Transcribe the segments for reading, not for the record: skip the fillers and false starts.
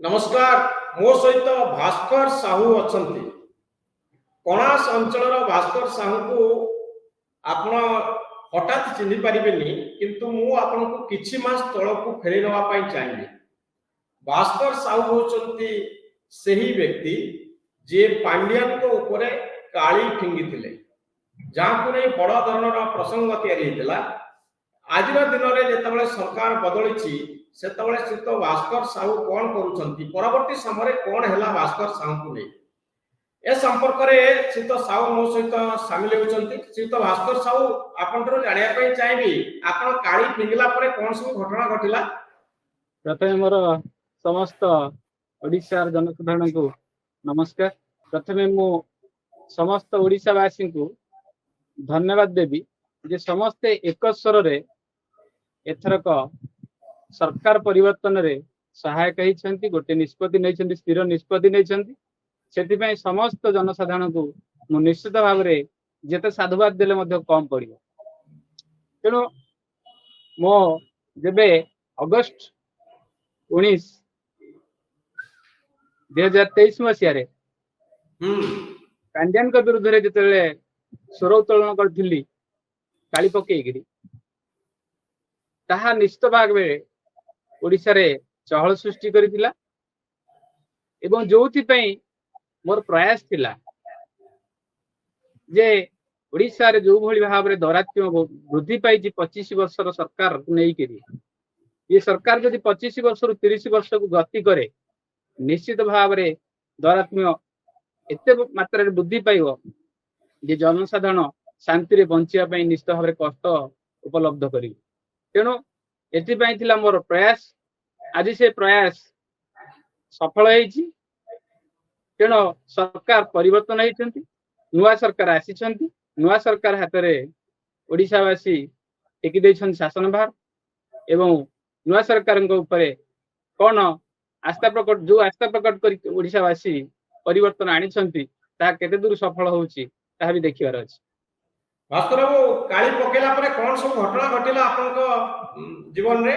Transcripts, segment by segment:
नमस्कार। मो सहित भास्कर साहू अछंती। कणास अंचल भास्कर साहू को आपण हठात चिन्ह पारिबेनी, किंतु मु आपन को किछि मास तळ को फेरै नवा पई चाहिए। भास्कर साहू होचंती सही व्यक्ति जे पांड्यान को ऊपर काली फिंगी थिले, जहाँ को नहीं बड़ धरणर प्रसंग तैयारी हेतिला। आज दिन में जिते सरकार बदली से श्रीत भास्कर साहू कौन करुँच परवर्ती समय कौन है भास्कर साहू को नहीं ए संपर्क में श्रीत साहू मो सहित सामिल होती। श्रीत भास्कर साहू आपन जानापी चाहिए आप काली फिंगला कौन सब घटना घटला। प्रथम मोर समस्त ओडिशार जनसाधारण को नमस्कार। प्रथमे मु समस्त ओडिशावासी को धन्यवाद देवी जे समस्ते एक स्वर रे एथरक सरकार परिवर्तन रे सहायक होती, गोटे निष्पत्ति नहीं, स्थिर निष्पत्ति नहीं। से समस्त जनसाधारण को मु निश्चित भाव में जेते साधुवाद देले मध्य कम पड़ो। तेणु मो जेबे अगस्ट 19 2023 मसीह पांड्यान विरुद्ध में जिते स्वर उत्तोलन करी काली पकईकि ताहा निश्चित भाव में ओडिशा रे चहल सृष्टि करिथिला। एवं जोथिपई मोर प्रयास थिला जे ओडिशा रे जो भली भाव में दौरात्म्य वृद्धि पाई 25 वर्षर सरकार नहीं करी ये सरकार जदि 25 वर्ष रु 30 वर्ष को गति करे निश्चित भाव में दौरात्म्य एते मात्रा वृद्धि पाइब जे जनसाधारण शांति रे बंचिया निश्चित भाव में कष्ट उपलब्ध करी। तेणु एथिपाई थिला मोर प्रयास। आज से प्रयास सफल होईछि। तेणु सरकार परिवर्तन होइछन्ति, नुआ सरकार आसीछन्ति, नुआ सरकार हाथ में ओडिशावासी टेकी दैछन् शासन भार एवं नुआ सरकार ऊपर कौन आस्था प्रकट जो आस्था प्रकट कर ओडिशावासी परिवर्तन आनिछन्ति ता केते दूर सफल होउछि ता भी देखिबार अछि। भास्कर बाबू काली पकेला परे कौन सब घटना घटिला आपन जीवन रे।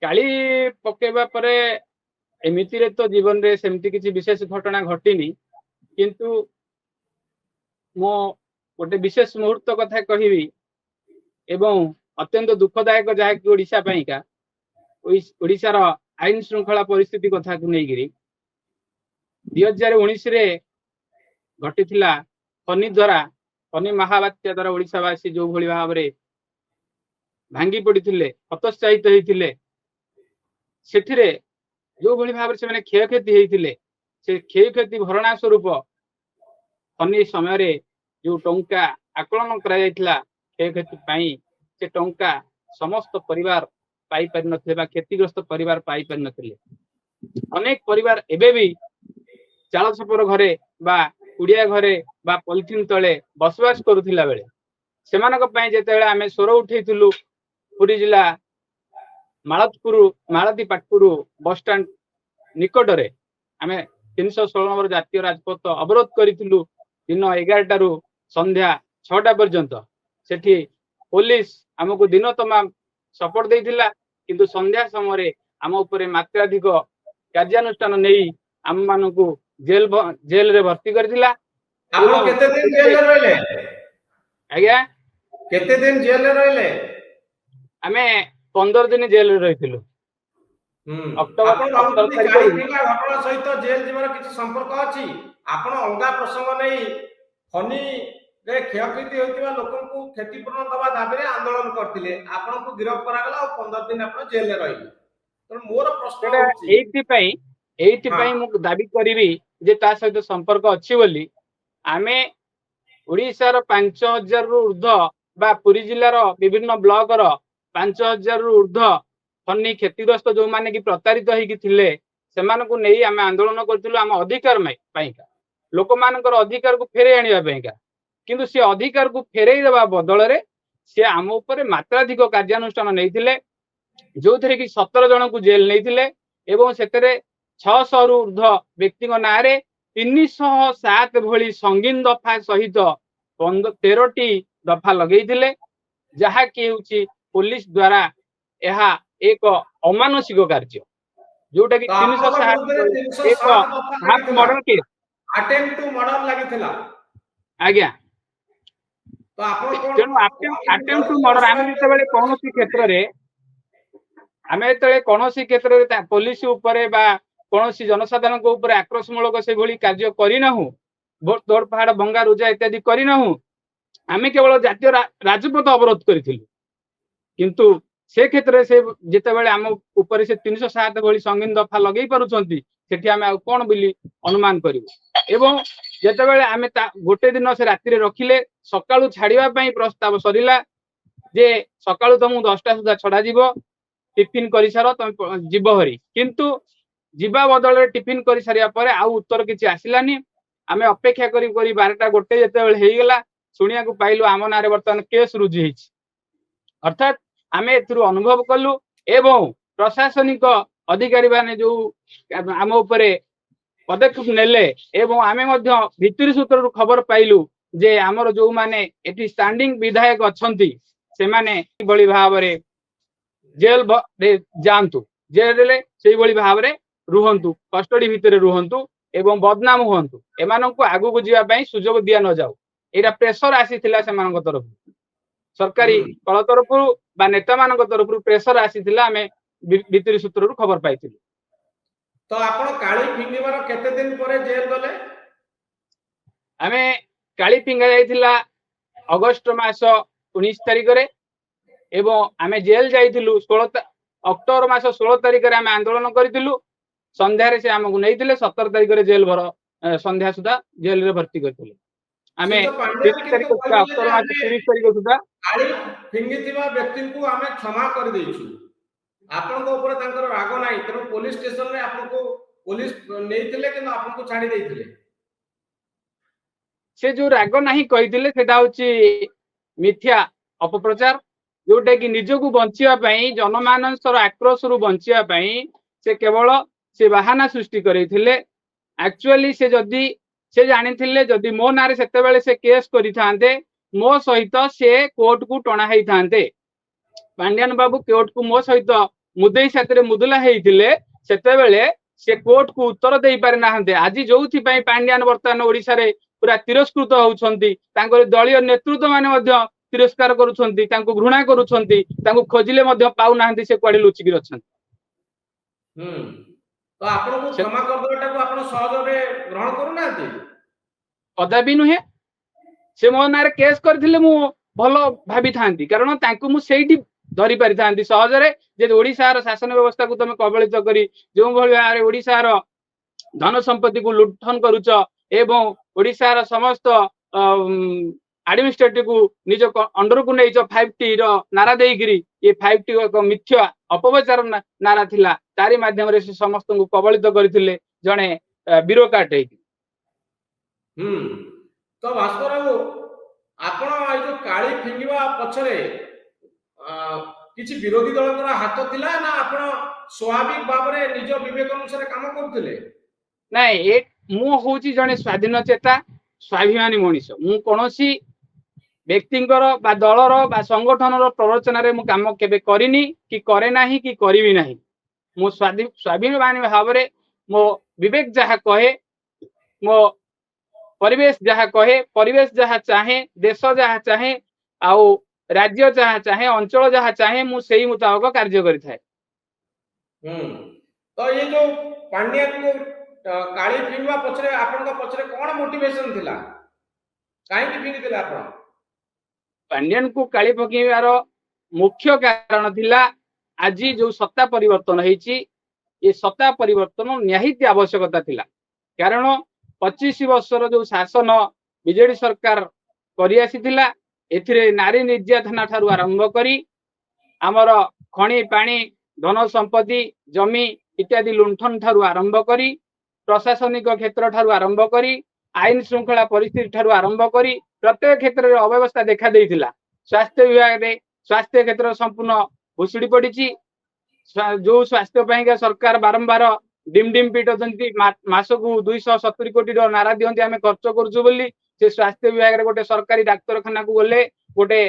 काली पकेबा परे एमिति रे तो जीवन रे सेमति किछि विशेष घटना घटिनी, किंतु मो गोटे विशेष मुहूर्त कथा कहिबी एवं अत्यंत दुखदायक जहाँकि ओडिशा पाइका ओडिशार आईन श्रृंखला परिस्थिति कथा को लेकिन 2019 रे घटिथिला फनी महाबात्या द्वारा ओडिशावासी जो भली भाव में भांगी पड़ते हतोत्साहित होते से जो भली भाव से क्षयक्षति होते से क्षयक्षति भरणा स्वरूप फनी समय जो टंका आकलन करा क्षयक्षति से टंका समस्त परिवार पाई पारि नथिले बा क्षतिग्रस्त परिवार पाई पारि नथिले। अनेक परिवार एबे भी चाल छपर घरे बा कुड़िया घरे बा पॉलिथिन तले बसवास करुथिला बेले सेमानक पई जेतेबेले आमे स्वर उठेइथिलु पुरी जिला मालती पाटपुर बस स्टैंड निकट रे आमे 316 नंबर जातीय राजपथ अवरोध करिथिलु दिन 11 रु संध्या 6टा पर्यंत। सेठी पुलिस हमको दिन तमाम सपोर्ट देइथिला, किंतु संध्या समय आम उपरे मात्राधिक कार्यानुष्ठान नहीं आम मानकु जेल रे भर्ती करथिला। आप केते दिन जेल रे रहले? आज्ञा केते दिन जेल रे रहले? आमे 15 दिन जेल रे रहिथिलु। अक्टोबर 15 तारिख घटना सहित जेल जीवन किछि संपर्क अछि? आपण अलगा प्रसंग नहीं फनी रे क्षयक्षति होतिबा लोकन को क्षतिपूर्ण दबा दाबी रे आंदोलन करथिले, आपण को गिरफ्त करा गला और 15 दिन आपण जेल रे रहिले। तो मोर प्रश्न एइति मु दाबी करिवि जे ता सहित संपर्क अछि बोली आमे ओडिशार 5000 रु ऊर्ध्व बा पुरी जिल्लार विभिन्न ब्लॉक रो 5000 रु ऊर्ध्व फनी क्षतिग्रस्त जो माने कि प्रतारित होई कि थिले सेमानकु नेई आमे आंदोलन करथिलु आम अधिकार पाइका लोक मानकर अधिकार को फेरे आनिबा पाइका। किंतु से अधिकार को फेरे देबा बदल रे से आम ऊपर मात्राधिक कार्यानुष्ठान नैथिले, जो थरे कि 17 जन को जेल नैथिले एवं सेतरे 600 रु ऊर्ध्व व्यक्ति नारे 307 भली संगीन दफा सहित 13टी दफा लगेइथिले, जहा कि पुलिस द्वारा यह एक अमानसिक कार्य जोटा कि तो आपनका 360 विरुद्ध एक 307 दफा हाफ लागिथिला murder case. Attempt to murder लागिथिला आज्ञा तो आपण कोन तेणु अटेम्प्ट टू मर्डर आमे जेतेबेले कोनोसी क्षेत्र रे आमे जेतेबेले कोनोसी क्षेत्र रे पुलिस ऊपर बा कोनोसी जनसाधारण को ऊपर आक्रोशमूलक से भली कार्य करिनाहु तोड़ पहाड़ भंगा रुजा इत्यादि करिनाहु आमे केवल जातीय राजपथ अवरोध करिथिलु किंतु से क्षेत्र से जेतेबेले आम ऊपर से 307 भली संगीन दफा लगेई पारुछंती सेठी आमे आ कोन बिली अनुमान करिवु एवं जेतेबेले आमे गोटे दिन से राति रे रखिले सकाळू छाड़िबा पई प्रस्ताव सरिला जे सकाळू तुम 10टा सुधा छडा जीवो टिफिन करि सारो तुम जीव हरी किंतु जीवा बदल टिफिन करि सारिया परे आ उत्तर किछि आसिलानी आमे अपेक्षा करी 12टा गोटे जेतेबेले हेई गेला सुनिया को पाइलु आम नारे वर्तमान केस रुजु हिछि अर्थात आमे एथुरु अनुभव कलु एवं प्रशासनिक अधिकारी माने जो आम उपरे पदक्षेप नेले एवं आमे मध्य भितरी सूत्र खबर पाइलु जे आमर जो माने एटी स्टैंडिंग विधायक अछंती से माने बळी भाबरे जेल रे जानतु जेल रे सेही बळी भाबरे रुहंतु कस्टडी भितरे रुहंतु एवं बदनाम हुअंतु एमानंकु आगु को जिया पई सुजोग दिया न जाऊ एटा प्रेशर आसीथिला सेमानक तरफ सरकारी कल तरफ बा नेता मानक तरफ प्रेशर आसीथिला आमे भितरी सूत्र खबर पाइथिलु तो आपण काली फिंगिबार केते दिन परे जेल गले आमे काली फिंगा जाइथिला अगस्त मास 19 तारिख रे एवं आमे जेल जाइथिलु 16 अक्टोबर मास 16 तारिख रे आमे आंदोलन करिथिलु संध्या रे से हमकु नैथिले 17 तारिख रे जेल भर संध्या सुधा जेल रे भर्ती करथिले आमे 30 तारिख सुधा अक्टोबर मास 30 तारिख सुधा काली फिंगिथिबा व्यक्ति को आमे क्षमा कर देइछु आपण को ऊपर तांकर राग नाही तर पुलिस स्टेशन रे आपण को पुलिस नैथिले कि आपण को छाडी देइथिले से जो राग नाही कहिथिले सेटा होची मिथ्या अपप्रचार जोटा कि निजको बंचिया पई जनमानसर आक्रोश रु बंचिया पई से केवल से बहाना सृष्टि करैथिले एक्चुअली से जदी से जानिथिले जदी मो नारे सेते बेले से केस करिथांते मो सहित से कोर्ट को टणा हेई थांते पांड्यान बाबू कोर्ट को मो सहित मुदेई साथरे मुदला हेइथिले सेते बेले से कोर्ट को उत्तर देई पारे नाहंते आज जोथि पई पांड्यान वर्तमान ओडिसा रे पूरा तिरस्कृत होउछंती तांकर दलीय नेतृत्व माने मध्य तिरस्कार करूछंती तांको घृणा करूछंती तांको खोजिले मध्य पाउ नाहंती से क्वाडी लुचिकी रछंती तो आपण को क्षमा कर देटा को आपण सहज रे ग्रहण करू नाहंती कदाबी नुहे से मो नारे केस करथिले मु भलो भाबी थांती कारण तांको मु सेठी धरी पारि थांती सहज रे जे ओडिसा रो शासन व्यवस्था को तमे कबलित करी जो भली भारे ओडिसा रो धन संपत्ति को लुठन करूछ एवं ओडिसा रो समस्त एडमिनिस्ट्रेटिव को निज अंडर को नै 5T रो नारा देइगिरी ये 5T को मिथ्या अपप्रचार नारा थिला तारी माध्यम रे से समस्त को कबलित करथिले जणे ब्यूरोक्रेट है तो भास्कर बाबू आपण ए जो काली फिंगिबा पछरे किछि विरोधी दलकर हाथ थिला ना आपण स्वाभाविक भाव रे निज विवेक अनुसार काम करथिले नाही एक मु होची जणे स्वाधीन चेता स्वाभिमानी मनीष मु कोनोसी व्यक्तिंकर बा दलर बा संगठनर प्ररोचना रे मु काम केबे करिनी कि करे नाही कि करिवि नाही मु स्वाभिमानी भाव रे मो विवेक जहा कहे मो परिवेश जहा कहे परिवेश जहा चाहे देश जहा चाहे आउ राज्य जहा चाहे अंचल जहा चाहे मु सेही मुताबिक कार्य करि थाए तो ये जो पांड्यान को काली फिंगवा पछरे आपन का पछरे कोन मोटिवेशन थिला काहे कि फिंगी थिला आपन पांड्यान को काली फकीवार मुख्य कारण थिला आज जो सत्ता परिवर्तन हेची ये सत्ता परिवर्तन निहित आवश्यकता थिला कारण 25 वर्षर जो शासन बीजेडी सरकार करि आसीथिला एथिरे नारी निर्यातना ठारू आरंभ करी आमर खणी पानी धन संपत्ति जमी इत्यादि लुंठन ठारू आरंभ करी प्रशासनिक क्षेत्र ठारू आरंभ करी आईन श्रृंखला परिस्थिति ठारू आरंभ करी प्रत्येक क्षेत्र में अव्यवस्था देखा देइथिला स्वास्थ्य विभाग रे स्वास्थ्य क्षेत्र संपूर्ण भुसुड़ी पड़ी जो स्वास्थ्य पाइका सरकार बारंबार डिम डिम पिटती मास को 270 कोटी नारा दियंती आमे खर्च करूछु बोली से स्वास्थ्य विभाग रे गोटे सरकारी डाक्तरखाना को गले गोटे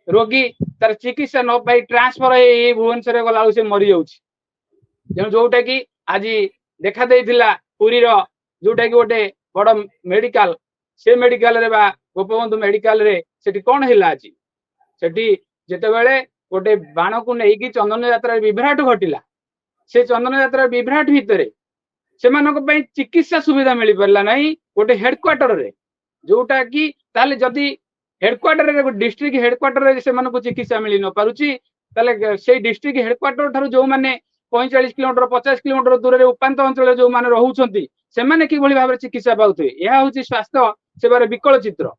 रोगी तार चिकित्सा न पाई ट्रांसफर भुवनेश्वर गला से मरी जाउछि जोटा कि आज देखा देइथिला पुरीर जोटा कि गोटे बड़ मेडिकल से मेडिकल रे बा गोपबंधु मेडिकल रे सेठी कोन हिला आज सेठी जेतेबेले गोटे बाण को नेकी चंदन यात्रा विभ्राट घटिला से चंदन यात्रा विभ्राट भितर से चिकित्सा सुविधा मिल पारा ना गोटे हेडक्वार्टर रे जोटा कि ताले जदि हेडक्वार्टर रे डिस्ट्रिक्ट हेडक्वार्टर रे से चिकित्सा मिल न पारुची ताले से डिस्ट्रिक्ट हेडक्वार्टर ठारू जो माने 45 किलोमीटर 50 किलोमीटर दूर रे उपांत अंचल जो माने रहउछंती से माने कि भली भाबरे चिकित्सा पाउथे यह होची स्वास्थ्य सेवार विकल चित्र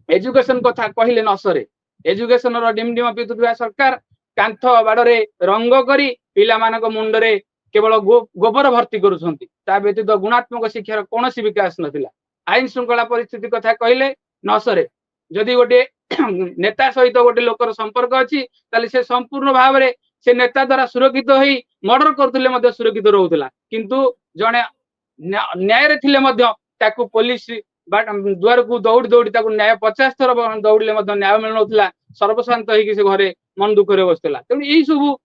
एजुकेशन कथा कहिले न सरे एजुकेशन रो डिमडिम पितुवा सरकार कांथ बाडरे रंग करी पिला मानक मुंडरे केवल गोबर भर्ती करुछंती ता व्यतीत गुणात्मक शिक्षार कोनोसी विकास नथिला आईन श्रृंखला परिस्थिति कथा कहिले न सरे जदि गोटे नेता सहित गोटे लोकर संपर्क अछि ताले से संपूर्ण भाबरे से नेता द्वारा सुरक्षित होई मर्डर करथिले मध्ये सुरक्षित रहउतला किंतु जणे न्याय रे थिले मध्ये ताकू पुलिस द्वार को दौड़ी दौड़ी ताकू न्याय 50 थर दौड़ले मध्ये न्याय मिल नथला सर्वशांत होई कि से घरे मन दुख रे बसतला तेणु एई सब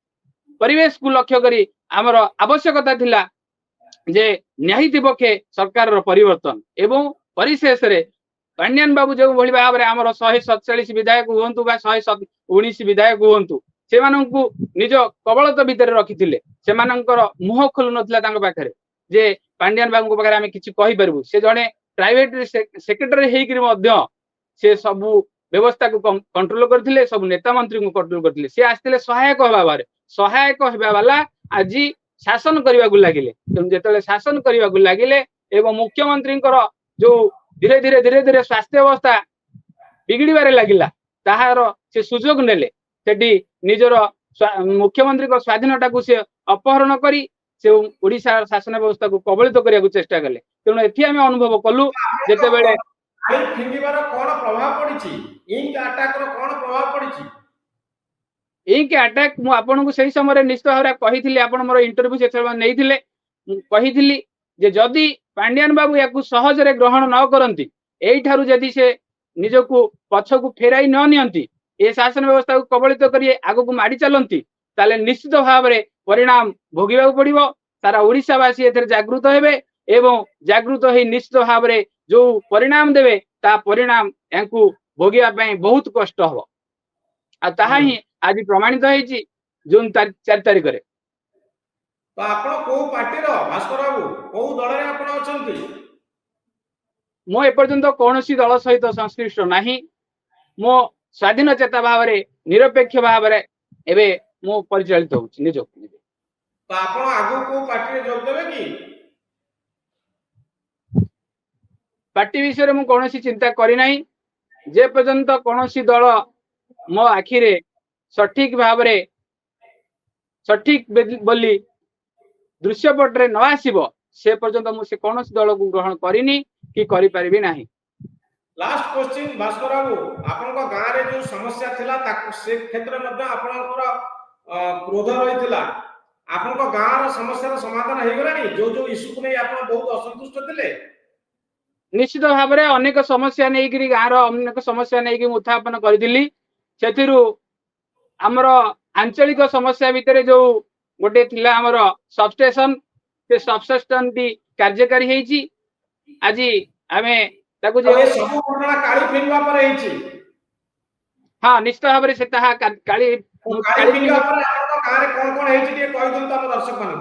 परिवेश को लक्ष्य करी आमर आवश्यकता थिला जे न्यायिक पक्षे सरकार रो परिवर्तन एवं परिशेष रे पांड्यान बाबू जो भली भाव आमर 147 विधायक हुंतु बा 119 विधायक हुंतु से माननकु निज कबलत भितर रखिथिले से माननकर मुह खोलु नथला तांग पाखरे जे पांड्यान बाबू पाखरे आमे किछि कहि परबु से जणे प्राइवेट सेक्रेटरी हेकरी मध्य से सब व्यवस्था को कंट्रोल करथिले सब नेता मंत्री को कंट्रोल करथिले से आस्तिले सहायक हेबा वाला आज शासन करबा को लागिले जेतले शासन करबा को लागिले एवं मुख्यमंत्री जो धीरे धीरे स्वास्थ्य अवस्था बिगड़बारे लगिला ताहार से सुजोग नेले सेठी निजर मुख्यमंत्री को स्वाधीनता को से अपहरण करी से ओडिशा शासन व्यवस्था को कबलित करिया चेष्टा कले तेणु एथि आमे अनुभव कलु जेतेबेले फिंगिबार कोन प्रभाव पड़िछि इंक अटैक रो कोन प्रभाव पड़िछि इंक अटैक मु आपन को सही समय निश्चित भाव कहिथिली आपन मोर इंटरव्यू से नैथिले कहिथिली जे जदि पांड्यान बाबू याकू सहज रे ग्रहण न करंती एई ठारू जदि से निजको पछकू फेराई न नियंती ए शासन व्यवस्था को कबलित करी आगो को माडी चलंती ताले निश्चित भाव रे परिणाम भोगिबा पड़िबो सारा ओडिशावासी एथरे जागृत हेबे एवं जागृत होई निश्चित भाव रे जो परिणाम देबे ता परिणाम यांकू भोगिबा पई बहुत कष्ट हो आ ताहा ही आज प्रमाणित होईची जून 4 तारिख रे तो आपण को पार्टी रो भास्कर बाबू को दल रे आपण अछंती मो एपर्यंत कोनोसी दल सहित संश्लिष्ट नाही मो स्वाधीन चेता भाव रे निरपेक्ष भाव रे एबे मो परिचालित होउची निजो तो आपण आगु को पार्टी रे जोग देबे की पार्टी विषय मु कोनोसी चिंता करी नाही जे पर्यंत कोनोसी दल मो आखिरे सठिक भाव रे सठिक बोली दृश्यपट रे न आसीबो से पर्यंत मु से कोनोसी दल को ग्रहण करिनी कि करि परिबी नाही लास्ट क्वेश्चन भास्कर बाबू आपन को गां रे जो समस्या थिला ताकू से क्षेत्र मध्ये आपनकर क्रोध रहितला आपन को गां रो समस्या रो समाधान हे गलानी जो इशू को नै आपन बहुत असंतुष्ट थिले निश्चित भाव रे अनेक समस्या नै कि गां रो अनेक समस्या नै कि उत्थापन करदिली सेथिरु हमर आंचलिक समस्या भितरे जो गोटे थिला हमर सबस्टेशन से सबस्टेशन टी कार्यकारी हेची आज आमे ताकू जे सब घटना काली फिंगा पर हेची हां निश्चित भाव रे से ताहा काली फिंगा पर आपन गां रे कोन हेची के कहि दन त दर्शक मान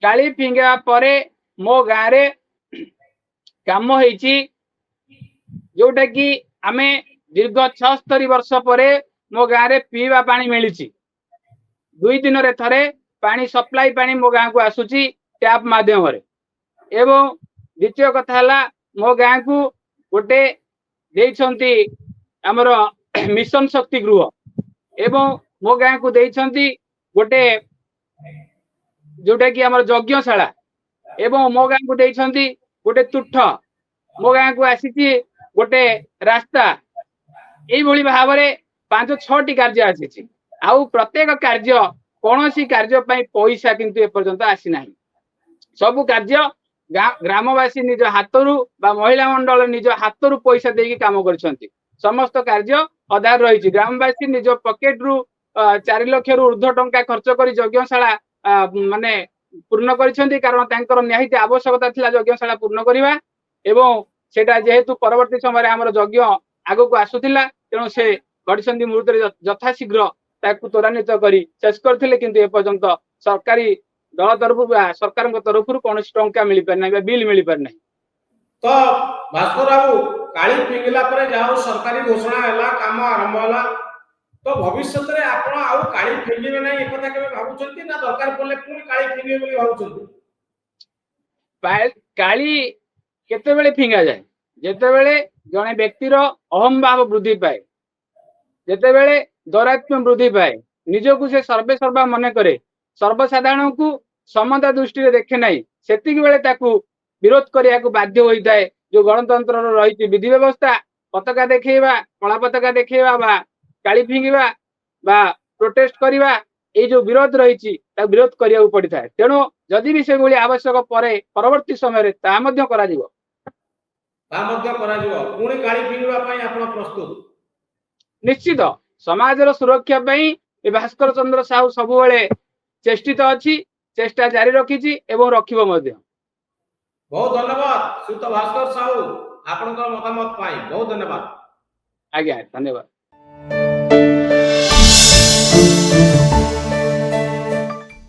काली फिंगा परे मो गां रे काम हेची जोटा कि आमे दीर्घ 76 वर्ष परे मो गां रे पीवा पानी मिलिची 2 दिन रे थरे पानी सप्लाई पानी मो गां को आसुची टैप माध्यम रे एवं द्वितीय कथा हला मो गां को गोटे देइछंती हमर मिशन शक्ति गृह एवं मो गां को देइछंती गोटे जोटा कि हमर यज्ञशाला एवं मो गां को देइछंती गोटे तुठ मो गां को आसीची गोटे रास्ता एई भली भाव रे 5-6 टी कार्य आसीची आउ प्रत्येक कार्य कोनोसी कार्य पई पैसा किंतु ए पर्यंत आसी नाही सब कार्य ग्रामवासी निज हातरू बा महिला मंडल निज हातरू पैसा देकी काम करछंती समस्त कार्य आधार रही ग्रामवासी निज पॉकेट रु 4 लाख रु ऊर्ध्व टंका खर्च करी यज्ञशाला माने ପୂର୍ଣ୍ଣ କରିଛନ୍ତି କାରଣ ତାଙ୍କର ନିହାତି ଆବଶ୍ୟକତା ଥିଲା ଯଜ୍ଞଶାଳା ପୂର୍ଣ୍ଣ କରିବା ଏବଂ ସେଟା ଯେହେତୁ ପରବର୍ତ୍ତୀ ସମୟରେ ଆମର ଯଜ୍ଞ ଆଗକୁ ଆସୁଥିଲା ତେଣୁ ସେ ଘଡ଼ିସନ୍ଧି ମୁହୂର୍ତ୍ତରେ ଯଥାଶୀଘ୍ର ତାକୁ ତ୍ୱରାନ୍ୱିତ କରି ଶେଷ କରିଥିଲେ କିନ୍ତୁ ଏପର୍ଯ୍ୟନ୍ତ ସରକାରୀ ଦଳ ତରଫରୁ ବା ସରକାରଙ୍କ ତରଫରୁ କୌଣସି ଟଙ୍କା ମିଳିପାରି ନାହିଁ ବା ବିଲ୍ ମିଳିପାରି ନାହିଁ। ତ ଭାସ୍କର ବାବୁ କାଳି ଫିଙ୍ଗିଲା ପରେ ଯାହା ହଉ ସରକାରୀ ଘୋଷଣା ହେଲା କାମ ଆରମ୍ଭ ହେଲା ତ ଭବିଷ୍ୟତରେ ଆପଣ ଆଉ କାଳି ଫିଙ୍ଗିବେ ନାହିଁ ଏକଥା କେବେ ଭାବୁଛନ୍ତି ନା ଦରକାର ପଡ଼ିଲେ ପୁଣି କାଳି ଫିଙ୍ଗିବେ ବୋଲି ଭାବୁଛନ୍ତି? କାଳି କେତେବେଳେ ଫିଙ୍ଗାଯାଏ ଯେତେବେଳେ ଜଣେ ବ୍ୟକ୍ତିର ଅହମ୍ ଭାବ ବୃଦ୍ଧି ପାଏ, ଯେତେବେଳେ ଦୌରାତ୍ମ୍ୟ ବୃଦ୍ଧି ପାଏ, ନିଜକୁ ସେ ସର୍ବେ ସର୍ବା ମନେ କରେ, ସର୍ବସାଧାରଣଙ୍କୁ ସମତା ଦୃଷ୍ଟିରେ ଦେଖେ ନାହିଁ, ସେତିକି ବେଳେ ତାକୁ ବିରୋଧ କରିବାକୁ ବାଧ୍ୟ ହୋଇଥାଏ। ଯୋଉ ଗଣତନ୍ତ୍ରର ରହିଛି ବିଧି ବ୍ୟବସ୍ଥା, ପତାକା ଦେଖେଇବା, କଳା ପତାକା ଦେଖେଇବା ବା କାଳି ଫିଙ୍ଗିବା ବା ପ୍ରୋଟେଷ୍ଟ କରିବା, ଏଇ ଯୋଉ ବିରୋଧ ରହିଛି ତାକୁ ବିରୋଧ କରିବାକୁ ପଡିଥାଏ। ତେଣୁ ଯଦି ବି ସେଭଳି ଆବଶ୍ୟକ ପରେ ପରବର୍ତ୍ତୀ ସମୟରେ ତାହା ମଧ୍ୟ କରାଯିବ। ପୁଣି କାଳି ଫିଙ୍ଗିବା ପାଇଁ ଆପଣ ପ୍ରସ୍ତୁତ? ନିଶ୍ଚିତ ସମାଜର ସୁରକ୍ଷା ପାଇଁ ଏ ଭାସ୍କର ଚନ୍ଦ୍ର ସାହୁ ସବୁବେଳେ ଚେଷ୍ଟିତ ଅଛି, ଚେଷ୍ଟା ଜାରି ରଖିଛି ଏବଂ ରଖିବ ମଧ୍ୟ। ବହୁତ ଧନ୍ୟବାଦ ଶ୍ରୀଯୁକ୍ତ ଭାସ୍କର ସାହୁ ଆପଣଙ୍କର ମତାମତ ପାଇଁ ବହୁତ ଧନ୍ୟବାଦ। ଆଜ୍ଞା ଧନ୍ୟବାଦ।